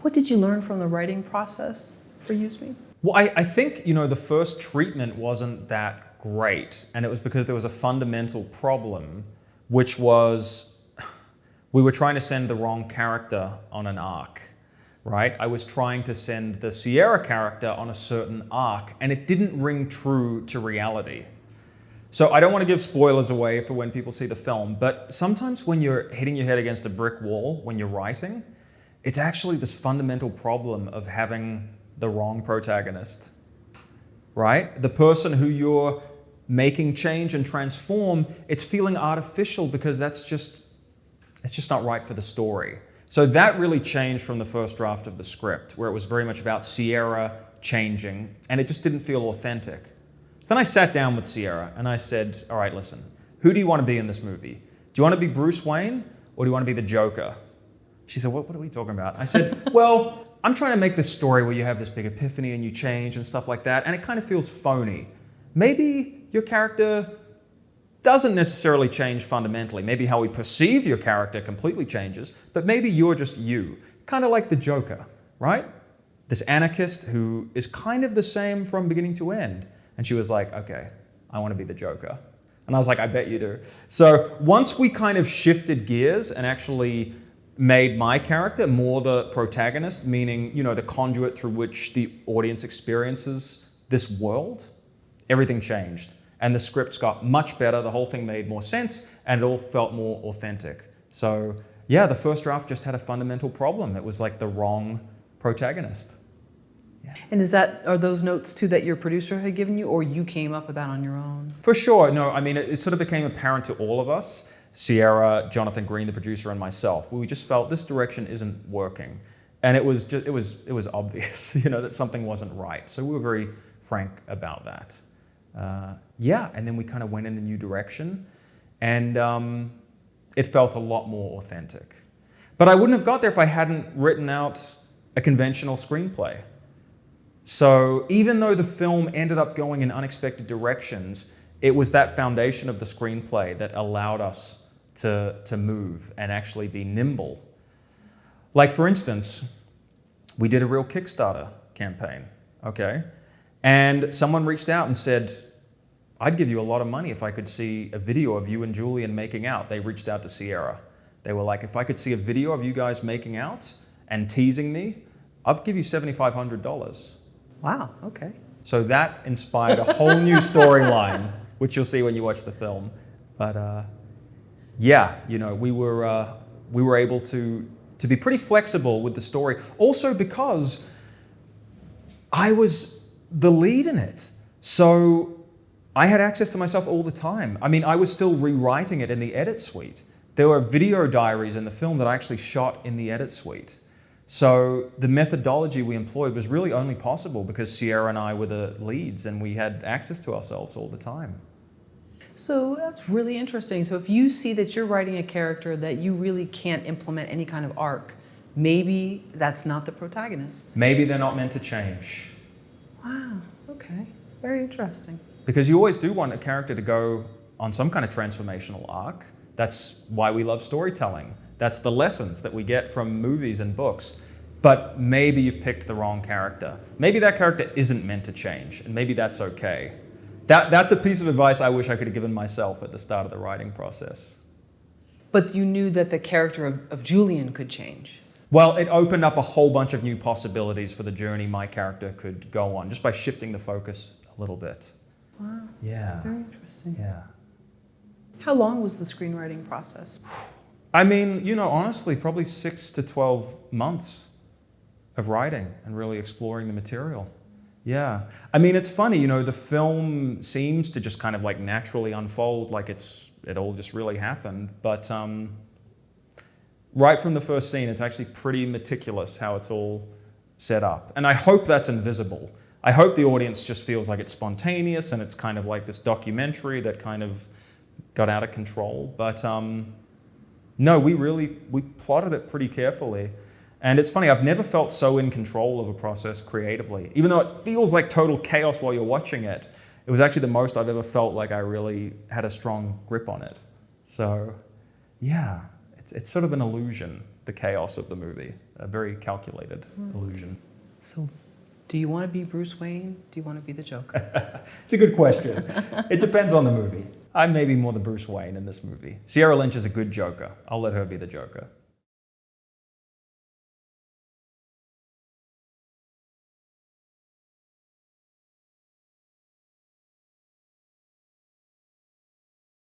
What did you learn from the writing process for Use Me? Well, I think, the first treatment wasn't that great, and it was because there was a fundamental problem, which was we were trying to send the wrong character on an arc, right? I was trying to send the Sierra character on a certain arc, and it didn't ring true to reality. So I don't want to give spoilers away for when people see the film, but sometimes when you're hitting your head against a brick wall when you're writing, it's actually this fundamental problem of having the wrong protagonist, right? The person who you're making change and transform, it's feeling artificial because it's just not right for the story. So that really changed from the first draft of the script, where it was very much about Sierra changing, and it just didn't feel authentic. So then I sat down with Sierra and I said, all right, listen, who do you want to be in this movie? Do you want to be Bruce Wayne or do you want to be the Joker? She said, what are we talking about? I said, well, I'm trying to make this story where you have this big epiphany and you change and stuff like that, and it kind of feels phony. Maybe your character doesn't necessarily change fundamentally. Maybe how we perceive your character completely changes, but maybe you're just you. Kind of like the Joker, right? This anarchist who is kind of the same from beginning to end. And she was like, okay, I want to be the Joker. And I was like, I bet you do. So once we kind of shifted gears and actually made my character more the protagonist, meaning, the conduit through which the audience experiences this world, everything changed. And the scripts got much better, the whole thing made more sense, and it all felt more authentic. So yeah, the first draft just had a fundamental problem. It was like the wrong protagonist. Yeah. And are those notes too that your producer had given you, or you came up with that on your own? For sure. No, I mean, it sort of became apparent to all of us, Sierra, Jonathan Green, the producer, and myself. We just felt this direction isn't working. And it was obvious, that something wasn't right. So we were very frank about that. And then we kind of went in a new direction, and it felt a lot more authentic. But I wouldn't have got there if I hadn't written out a conventional screenplay. So even though the film ended up going in unexpected directions, it was that foundation of the screenplay that allowed us to move and actually be nimble. Like, for instance, we did a real Kickstarter campaign, okay? And someone reached out and said, I'd give you a lot of money if I could see a video of you and Julian making out. They reached out to Sierra. They were like, if I could see a video of you guys making out and teasing me, I'll give you $7,500. Wow, okay. So that inspired a whole new storyline, which you'll see when you watch the film. But we were able to be pretty flexible with the story. Also because I was the lead in it. So I had access to myself all the time. I mean, I was still rewriting it in the edit suite. There were video diaries in the film that I actually shot in the edit suite. So the methodology we employed was really only possible because Sierra and I were the leads and we had access to ourselves all the time. So that's really interesting. So if you see that you're writing a character that you really can't implement any kind of arc, maybe that's not the protagonist. Maybe they're not meant to change. Wow, okay. Very interesting. Because you always do want a character to go on some kind of transformational arc. That's why we love storytelling. That's the lessons that we get from movies and books. But maybe you've picked the wrong character. Maybe that character isn't meant to change, and maybe that's okay. That's a piece of advice I wish I could have given myself at the start of the writing process. But you knew that the character of Julian could change. Well, it opened up a whole bunch of new possibilities for the journey my character could go on, just by shifting the focus a little bit. Wow. Yeah. Very interesting. Yeah. How long was the screenwriting process? I mean, honestly, probably 6 to 12 months of writing and really exploring the material. Yeah. I mean, it's funny, the film seems to just kind of like naturally unfold, like it all just really happened. But right from the first scene, it's actually pretty meticulous how it's all set up. And I hope that's invisible. I hope the audience just feels like it's spontaneous and it's kind of like this documentary that kind of got out of control. But no, we plotted it pretty carefully. And it's funny, I've never felt so in control of a process creatively. Even though it feels like total chaos while you're watching it, it was actually the most I've ever felt like I really had a strong grip on it. So yeah, it's sort of an illusion. the chaos of the movie. A very calculated illusion. So, do you want to be Bruce Wayne? Do you want to be the Joker? It's a good question. It depends on the movie. I'm maybe more the Bruce Wayne in this movie. Sierra Lynch is a good Joker. I'll let her be the Joker.